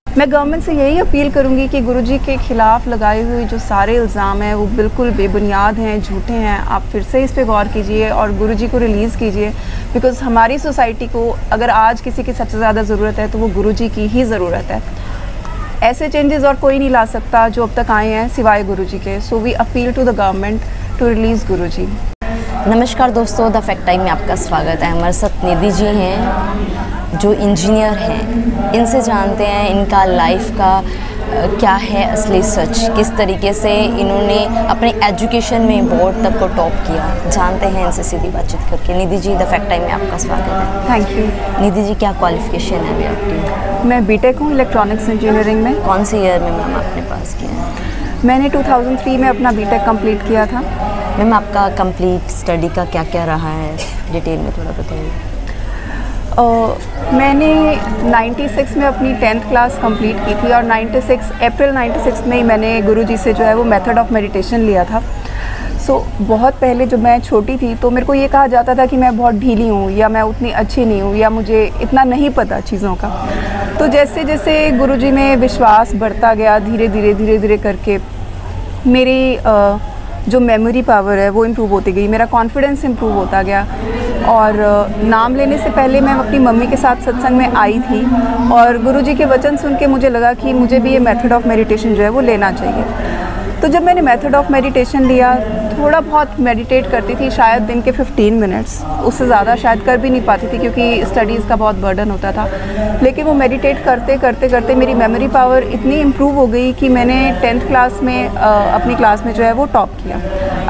मैं गवर्नमेंट से यही अपील करूंगी कि गुरुजी के ख़िलाफ़ लगाए हुए जो सारे इल्ज़ाम हैं वो बिल्कुल बेबुनियाद हैं, झूठे हैं। आप फिर से इस पे गौर कीजिए और गुरुजी को रिलीज़ कीजिए, बिकॉज़ हमारी सोसाइटी को अगर आज किसी की सबसे ज़्यादा ज़रूरत है तो वो गुरुजी की ही ज़रूरत है। ऐसे चेंजेस और कोई नहीं ला सकता जो अब तक आए हैं सिवाय गुरुजी के। So we appeal to the government to release Guruji. नमस्कार दोस्तों, द फैक्ट टाइम में आपका स्वागत है। हमारे साथ निधि जी हैं जो इंजीनियर हैं। इनसे जानते हैं इनका लाइफ का क्या है असली सच, किस तरीके से इन्होंने अपने एजुकेशन में बोर्ड तक को टॉप किया। जानते हैं इनसे सीधी बातचीत करके। Nidhi ji, the fact time में आपका स्वागत है। Thank you. निधि जी, क्या क्वालिफिकेशन है अभी आपकी? मैं बीटेक हूँ इलेक्ट्रॉनिक्स इंजीनियरिंग में। कौन से ईयर में मैम आपने पास किया? मैंने 2003 में अपना बीटेक कंप्लीट किया था। मैम, आपका कंप्लीट स्टडी का क्या क्या रहा है, डिटेल में थोड़ा बताइए। मैंने 96 में अपनी 10th क्लास कंप्लीट की थी और अप्रैल 96 में ही मैंने गुरुजी से जो है वो मेथड ऑफ मेडिटेशन लिया था। बहुत पहले जब मैं छोटी थी तो मेरे को ये कहा जाता था कि मैं बहुत ढीली हूँ या मैं उतनी अच्छी नहीं हूँ या मुझे इतना नहीं पता चीज़ों का। तो जैसे जैसे गुरुजी में विश्वास बढ़ता गया, धीरे धीरे करके मेरी जो मेमोरी पावर है वो इम्प्रूव होती गई, मेरा कॉन्फिडेंस इम्प्रूव होता गया। और नाम लेने से पहले मैं अपनी मम्मी के साथ सत्संग में आई थी और गुरुजी के वचन सुन के मुझे लगा कि मुझे भी ये मेथड ऑफ मेडिटेशन जो है वो लेना चाहिए। तो जब मैंने मेथड ऑफ मेडिटेशन लिया, थोड़ा बहुत मेडिटेट करती थी, शायद दिन के 15 मिनट्स, उससे ज़्यादा शायद कर भी नहीं पाती थी क्योंकि स्टडीज़ का बहुत बर्डन होता था। लेकिन वो मेडिटेट करते करते मेरी मेमोरी पावर इतनी इम्प्रूव हो गई कि मैंने 10th क्लास में अपनी क्लास में जो है वो टॉप किया।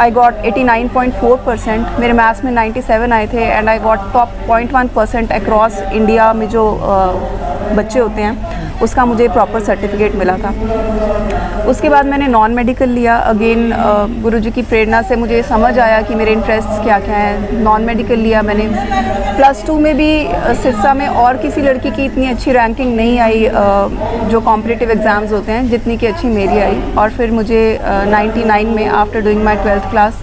आई गॉट 89.4%, मेरे मैथ्स में 97 आए थे and I got top 0.1% across India में जो बच्चे होते हैं उसका मुझे प्रॉपर सर्टिफिकेट मिला था। उसके बाद मैंने नॉन मेडिकल लिया। अगेन गुरुजी की प्रेरणा से मुझे समझ आया कि मेरे इंटरेस्ट्स क्या क्या हैं। नॉन मेडिकल लिया मैंने। +2 में भी सिरसा में और किसी लड़की की इतनी अच्छी रैंकिंग नहीं आई जो कॉम्पिटिटिव एग्ज़ाम्स होते हैं जितनी कि अच्छी मेरी आई। और फिर मुझे 99 में after doing my 12th class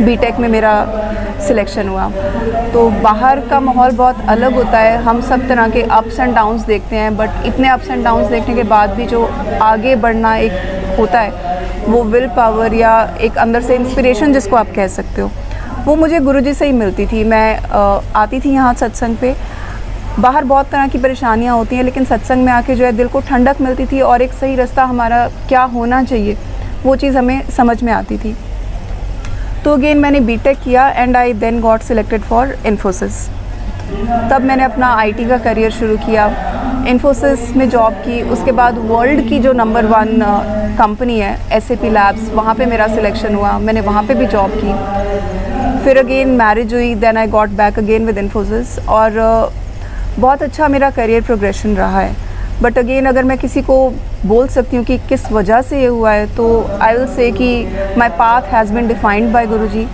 BTech में मेरा सिलेक्शन हुआ। तो बाहर का माहौल बहुत अलग होता है, हम सब तरह के अप्स एंड डाउन्स देखते हैं, बट इतने अप्स एंड डाउन्स देखने के बाद भी जो आगे बढ़ना एक होता है वो विल पावर या एक अंदर से इंस्पिरेशन जिसको आप कह सकते हो, वो मुझे गुरुजी से ही मिलती थी। मैं आती थी यहाँ सत्संग पे। बाहर बहुत तरह की परेशानियाँ होती हैं लेकिन सत्संग में आके जो है दिल को ठंडक मिलती थी और एक सही रास्ता हमारा क्या होना चाहिए वो चीज़ हमें समझ में आती थी। तो अगेन मैंने बीटेक किया and I then got selected for Infosys. तब मैंने अपना आईटी का करियर शुरू किया, इन्फोसिस में जॉब की। उसके बाद वर्ल्ड की जो नंबर 1 कंपनी है SAP लैब्स, वहाँ पे मेरा सिलेक्शन हुआ, मैंने वहाँ पे भी जॉब की। फिर अगेन मैरिज हुई, then I got back again with Infosys और बहुत अच्छा मेरा करियर प्रोग्रेशन रहा है। बट अगेन अगर मैं किसी को बोल सकती हूँ कि किस वजह से ये हुआ है तो आई विल से कि my path has been defined by Guruji.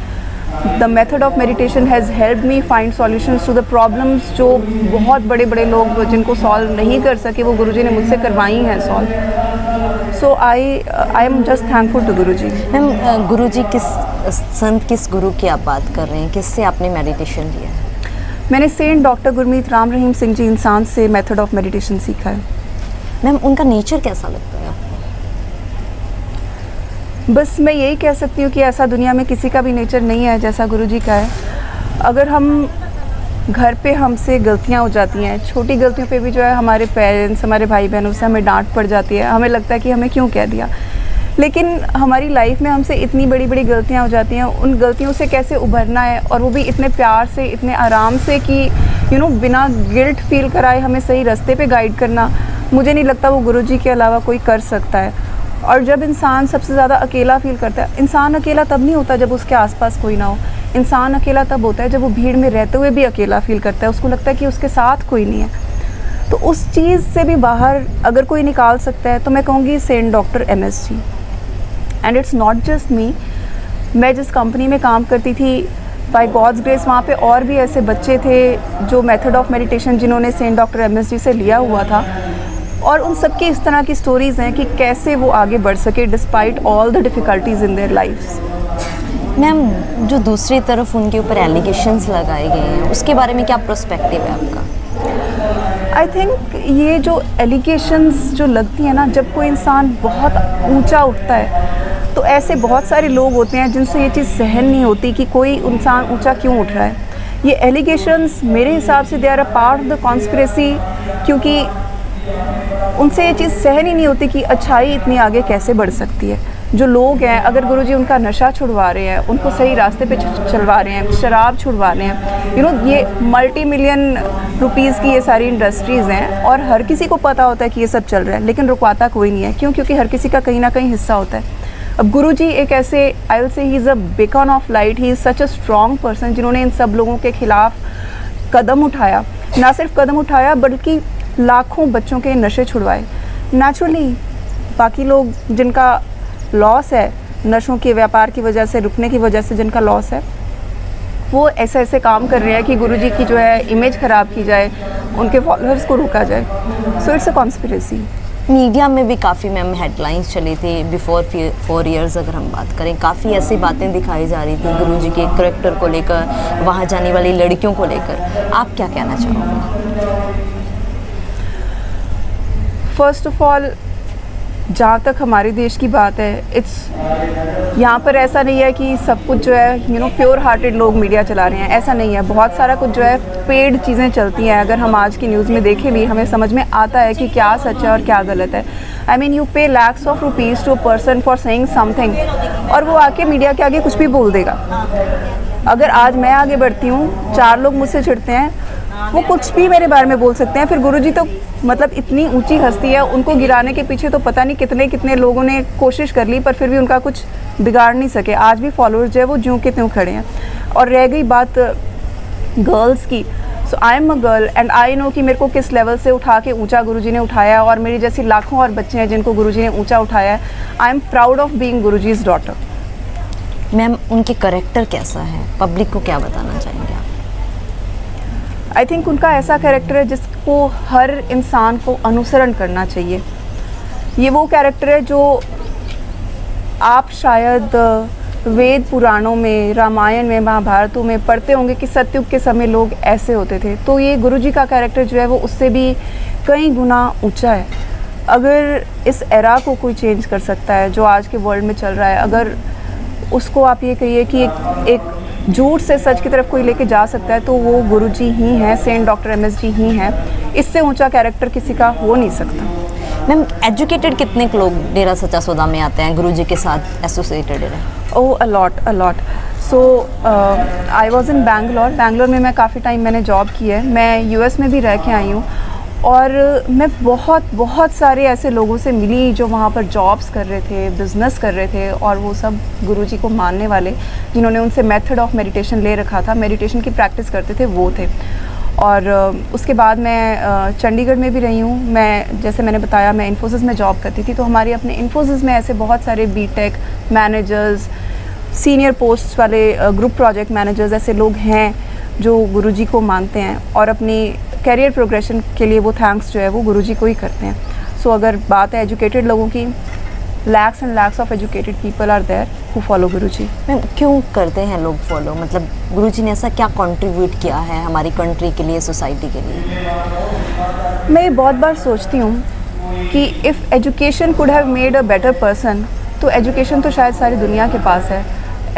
The method of meditation has help me find solutions to the problems जो बहुत बड़े बड़े लोग जिनको सॉल्व नहीं कर सके वो गुरुजी ने मुझसे करवाई हैं solve. So I am just thankful to Guruji. Ma'am, Guruji किस गुरु की आप बात कर रहे हैं, किससे आपने मेडिटेशन लिया है? मैंने सेंट डॉक्टर गुरमीत राम रहीम सिंह जी इंसान से मेथड ऑफ मेडिटेशन सीखा है। मैम, उनका नेचर कैसा लगता है आपको? बस मैं यही कह सकती हूँ कि ऐसा दुनिया में किसी का भी नेचर नहीं है जैसा गुरुजी का है। अगर हम घर पे हमसे गलतियाँ हो जाती हैं, छोटी गलतियों पे भी जो है हमारे पेरेंट्स, हमारे भाई बहनों से हमें डांट पड़ जाती है, हमें लगता है कि हमें क्यों कह दिया। लेकिन हमारी लाइफ में हमसे इतनी बड़ी बड़ी गलतियाँ हो जाती हैं, उन गलतियों से कैसे उभरना है और वो भी इतने प्यार से, इतने आराम से कि बिना गिल्ट फील कराए हमें सही रास्ते पे गाइड करना, मुझे नहीं लगता वो गुरुजी के अलावा कोई कर सकता है। और जब इंसान सबसे ज़्यादा अकेला फील करता है, इंसान अकेला तब नहीं होता जब उसके आसपास कोई ना हो। इंसान अकेला तब होता है जब वो भीड़ में रहते हुए भी अकेला फील करता है, उसको लगता है कि उसके साथ कोई नहीं है। तो उस चीज़ से भी बाहर अगर कोई निकाल सकता है तो मैं कहूँगी saint doctor MS ji. And it's not just me, मैं जिस कंपनी में काम करती थी बाय गॉड्स ग्रेस वहाँ पे और भी ऐसे बच्चे थे जो मेथड ऑफ मेडिटेशन जिन्होंने सेंट डॉक्टर MS जी से लिया हुआ था और उन सब की इस तरह की स्टोरीज़ हैं कि कैसे वो आगे बढ़ सके despite all the difficulties in their lives. Ma'am, जो दूसरी तरफ उनके ऊपर एलिगेशंस लगाए गए हैं, उसके बारे में क्या पर्सपेक्टिव है आपका? आई थिंक ये जो एलिगेशंस जो लगती है ना, जब कोई इंसान बहुत ऊंचा उठता है तो ऐसे बहुत सारे लोग होते हैं जिनसे ये चीज़ सहन नहीं होती कि कोई इंसान ऊंचा क्यों उठ रहा है। ये एलिगेशंस मेरे हिसाब से they are a part of the conspiracy, क्योंकि उनसे ये चीज़ सहन ही नहीं होती कि अच्छाई इतनी आगे कैसे बढ़ सकती है। जो लोग हैं, अगर गुरुजी उनका नशा छुड़वा रहे हैं, उनको सही रास्ते पे चलवा रहे हैं, शराब छुड़वा रहे हैं, ये मल्टी मिलियन रुपीज़ की ये सारी इंडस्ट्रीज़ हैं और हर किसी को पता होता है कि ये सब चल रहा है, लेकिन रुकवाता कोई नहीं है। क्यों? क्योंकि हर किसी का कहीं ना कहीं हिस्सा होता है। अब गुरुजी एक ऐसे, I will say he is a beacon of light, he is such a strong person जिन्होंने इन सब लोगों के खिलाफ कदम उठाया। ना सिर्फ कदम उठाया बल्कि लाखों बच्चों के नशे छुड़वाए। नेचुरली बाकी लोग जिनका लॉस है नशों के व्यापार की वजह से, रुकने की वजह से जिनका लॉस है, वो ऐसे ऐसे काम कर रहे हैं कि गुरुजी की जो है इमेज ख़राब की जाए, उनके फॉलोअर्स को रोका जाए। So it's a conspiracy. Media में भी काफ़ी मैम हेडलाइंस चली थी बिफोर 4 इयर्स, अगर हम बात करें काफ़ी ऐसी बातें दिखाई जा रही थी गुरुजी के करैक्टर को लेकर, वहाँ जाने वाली लड़कियों को लेकर। आप क्या कहना चाहोगे? फर्स्ट ऑफ ऑल, जहाँ तक हमारे देश की बात है, यहाँ पर ऐसा नहीं है कि सब कुछ जो है प्योर हार्टेड लोग मीडिया चला रहे हैं, ऐसा नहीं है। बहुत सारा कुछ जो है पेड चीज़ें चलती हैं। अगर हम आज की न्यूज़ में देखें भी, हमें समझ में आता है कि क्या सच है और क्या गलत है। I mean, you pay lakhs of rupees to a person for saying something, और वो आके मीडिया के आगे कुछ भी बोल देगा। अगर आज मैं आगे बढ़ती हूँ, 4 लोग मुझसे चिढ़ते हैं, वो कुछ भी मेरे बारे में बोल सकते हैं। फिर गुरुजी तो मतलब इतनी ऊंची हस्ती है, उनको गिराने के पीछे तो पता नहीं कितने कितने लोगों ने कोशिश कर ली, पर फिर भी उनका कुछ बिगाड़ नहीं सके। आज भी फॉलोअर्स जो है वो ज्यों के त्यों खड़े हैं। और रह गई बात गर्ल्स की, so I am a girl and I know कि मेरे को किस लेवल से उठा के ऊंचा गुरुजी ने उठाया, और मेरी जैसी लाखों और बच्चे हैं जिनको गुरुजी ने ऊंचा उठाया है। I am proud of being Guruji's daughter. Ma'am, उनके करैक्टर कैसा है, पब्लिक को क्या बताना चाहेंगे आप? आई थिंक उनका ऐसा कैरेक्टर है जिसको हर इंसान को अनुसरण करना चाहिए। ये वो कैरेक्टर है जो आप शायद वेद पुराणों में, रामायण में, महाभारतों में पढ़ते होंगे कि सतयुग के समय लोग ऐसे होते थे। तो ये गुरुजी का कैरेक्टर जो है वो उससे भी कई गुना ऊंचा है। अगर इस एरा को कोई चेंज कर सकता है जो आज के वर्ल्ड में चल रहा है, अगर उसको आप ये कहिए कि एक झूठ से सच की तरफ कोई लेके जा सकता है, तो वो गुरुजी ही हैं, सेंट डॉक्टर MS जी ही हैं। इससे ऊंचा कैरेक्टर किसी का हो नहीं सकता। मैम, एजुकेटेड कितने लोग डेरा सच्चा सौदा में आते हैं, गुरुजी के साथ एसोसिएटेड है? Oh, a lot. So I was in Bangalore में मैं काफ़ी टाइम मैंने जॉब की है। मैं US में भी रह के आई हूँ, और मैं बहुत सारे ऐसे लोगों से मिली जो वहाँ पर जॉब्स कर रहे थे, बिज़नेस कर रहे थे, और वो सब गुरुजी को मानने वाले, जिन्होंने उनसे मेथड ऑफ मेडिटेशन ले रखा था, मेडिटेशन की प्रैक्टिस करते थे, वो थे। और उसके बाद मैं चंडीगढ़ में भी रही हूँ। मैं, जैसे मैंने बताया, मैं इन्फोसिस में जॉब करती थी, तो हमारे अपने इन्फोसिस में ऐसे बहुत सारे BTech मैनेजर्स, सीनियर पोस्ट वाले ग्रुप प्रोजेक्ट मैनेजर्स, ऐसे लोग हैं जो गुरुजी को मानते हैं, और अपनी कैरियर प्रोग्रेशन के लिए वो थैंक्स जो है वो गुरुजी को ही करते हैं। सो अगर बात है एजुकेटेड लोगों की, lakhs and lakhs of educated people are there who follow Guruji. Ma'am, क्यों करते हैं लोग फॉलो? मतलब गुरुजी ने ऐसा क्या कंट्रीब्यूट किया है हमारी कंट्री के लिए, सोसाइटी के लिए? मैं ये बहुत बार सोचती हूँ कि if education could have made a better person, तो एजुकेशन तो शायद सारी दुनिया के पास है।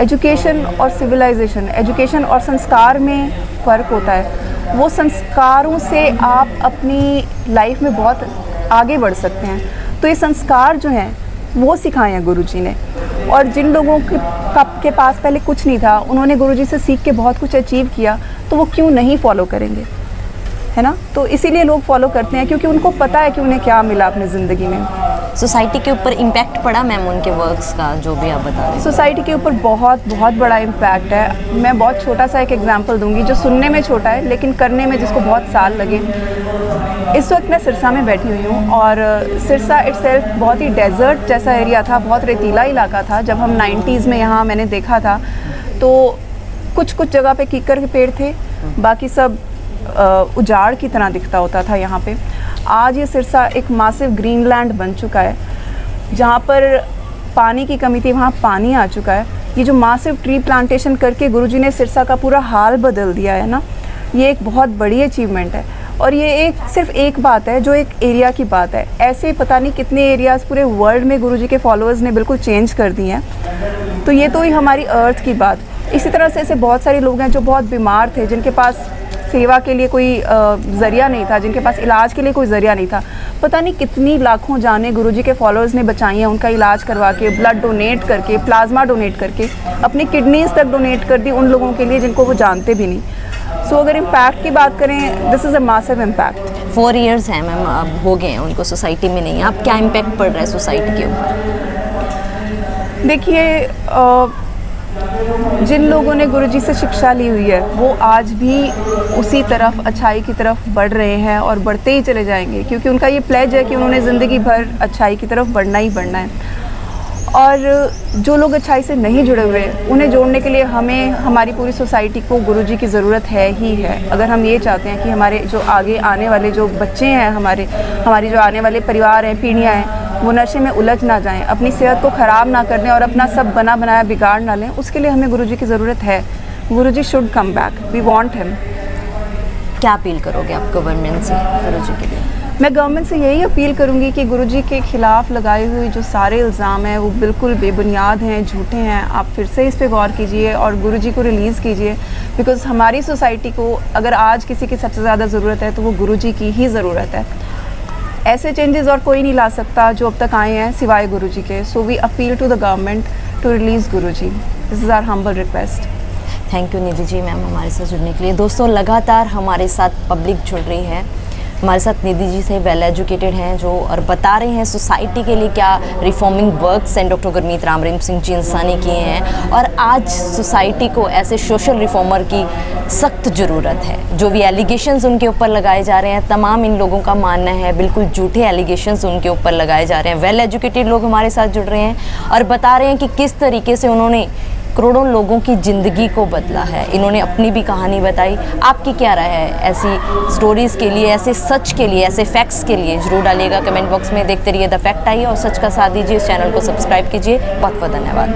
एजुकेशन और सिविलाइजेशन, एजुकेशन और संस्कार में फ़र्क होता है। वो संस्कारों से आप अपनी लाइफ में बहुत आगे बढ़ सकते हैं। तो ये संस्कार जो हैं वो सिखाए हैं गुरुजी ने, और जिन लोगों के पास पहले कुछ नहीं था, उन्होंने गुरुजी से सीख के बहुत कुछ अचीव किया, तो वो क्यों नहीं फॉलो करेंगे, है ना? तो इसीलिए लोग फॉलो करते हैं, क्योंकि उनको पता है कि उन्हें क्या मिला अपनी ज़िंदगी में। सोसाइटी के ऊपर इम्पैक्ट पड़ा मैम उनके वर्क्स का, जो भी आप बता रहे हैं? सोसाइटी के ऊपर बहुत बड़ा इम्पैक्ट है। मैं बहुत छोटा सा एक एग्जांपल दूंगी, जो सुनने में छोटा है लेकिन करने में जिसको बहुत साल लगे। इस वक्त मैं सिरसा में बैठी हुई हूँ, और सिरसा इटसेल्फ बहुत ही डेजर्ट जैसा एरिया था, बहुत रेतीला इलाका था। जब हम 90s में यहाँ मैंने देखा था, तो कुछ जगह पे कीकर के पेड़ थे, बाकी सब उजाड़ की तरह दिखता होता था यहाँ पे। आज ये सिरसा एक मासिव ग्रीनलैंड बन चुका है। जहाँ पर पानी की कमी थी, वहाँ पानी आ चुका है। ये जो मासिव ट्री प्लांटेशन करके गुरुजी ने सिरसा का पूरा हाल बदल दिया है ना, ये एक बहुत बड़ी अचीवमेंट है। और ये सिर्फ एक बात है जो एक एरिया की बात है, ऐसे पता नहीं कितने एरियाज़ पूरे वर्ल्ड में गुरुजी के फॉलोअर्स ने बिल्कुल चेंज कर दिए हैं। तो ये तो ही हमारी अर्थ की बात। इसी तरह से ऐसे बहुत सारे लोग हैं जो बहुत बीमार थे, जिनके पास सेवा के लिए कोई ज़रिया नहीं था, जिनके पास इलाज के लिए कोई ज़रिया नहीं था। पता नहीं कितनी लाखों जानें गुरुजी के फॉलोअर्स ने बचाई हैं, उनका इलाज करवा के, ब्लड डोनेट करके, प्लाज्मा डोनेट करके, अपनी किडनीज़ तक डोनेट कर दी उन लोगों के लिए जिनको वो जानते भी नहीं। सो अगर इम्पैक्ट की बात करें, this is a massive impact. 4 years हैं मैम, अब हो गए हैं उनको सोसाइटी में नहीं है, अब क्या इम्पैक्ट पड़ रहा है सोसाइटी के ऊपर? देखिए, जिन लोगों ने गुरुजी से शिक्षा ली हुई है वो आज भी उसी तरफ, अच्छाई की तरफ बढ़ रहे हैं और बढ़ते ही चले जाएंगे, क्योंकि उनका ये प्लेज है कि उन्होंने ज़िंदगी भर अच्छाई की तरफ बढ़ना ही बढ़ना है। और जो लोग अच्छाई से नहीं जुड़े हुए, उन्हें जोड़ने के लिए हमें, हमारी पूरी सोसाइटी को गुरुजी की ज़रूरत है ही है। अगर हम ये चाहते हैं कि हमारे जो आगे आने वाले जो बच्चे हैं, हमारी जो आने वाले परिवार हैं, पीढ़ियाँ हैं, वो नशे में उलझ ना जाएं, अपनी सेहत को ख़राब ना कर दें और अपना सब बना बनाया बिगाड़ ना लें, उसके लिए हमें गुरुजी की ज़रूरत है। Guruji should come back, we want him. क्या अपील करोगे आप गवर्नमेंट से गुरुजी के लिए? मैं गवर्नमेंट से यही अपील करूंगी कि गुरुजी के ख़िलाफ़ लगाए हुए जो सारे इल्ज़ाम हैं वो बिल्कुल बेबुनियाद हैं, झूठे हैं। आप फिर से इस पे गौर कीजिए और गुरुजी को रिलीज़ कीजिए, बिकॉज़ हमारी सोसाइटी को अगर आज किसी की सबसे ज़्यादा ज़रूरत है तो वो गुरुजी की ही ज़रूरत है। ऐसे चेंजेस और कोई नहीं ला सकता जो अब तक आए हैं सिवाय गुरुजी के। So we appeal to the government to release Guruji. This is our humble request. Thank you Nidhi ji ma'am हमारे साथ जुड़ने के लिए। दोस्तों, लगातार हमारे साथ पब्लिक जुड़ रही है, हमारे साथ निधि जी से वेल एजुकेटेड हैं जो और बता रहे हैं सोसाइटी के लिए क्या रिफॉर्मिंग वर्क्स हैं डॉक्टर गुरमीत राम रहीम सिंह जी इंसा ने किए हैं। और आज सोसाइटी को ऐसे सोशल रिफॉर्मर की सख्त ज़रूरत है। जो भी एलिगेशंस उनके ऊपर लगाए जा रहे हैं, तमाम इन लोगों का मानना है बिल्कुल झूठे एलिगेशंस उनके ऊपर लगाए जा रहे हैं। वेल एजुकेटेड लोग हमारे साथ जुड़ रहे हैं और बता रहे हैं कि किस तरीके से उन्होंने करोड़ों लोगों की ज़िंदगी को बदला है। इन्होंने अपनी भी कहानी बताई। आपकी क्या राय है ऐसी स्टोरीज़ के लिए, ऐसे सच के लिए, ऐसे फैक्ट्स के लिए? ज़रूर डालिएगा कमेंट बॉक्स में। देखते रहिए द फैक्ट। आइए और सच का साथ दीजिए। इस चैनल को सब्सक्राइब कीजिए। बहुत बहुत धन्यवाद।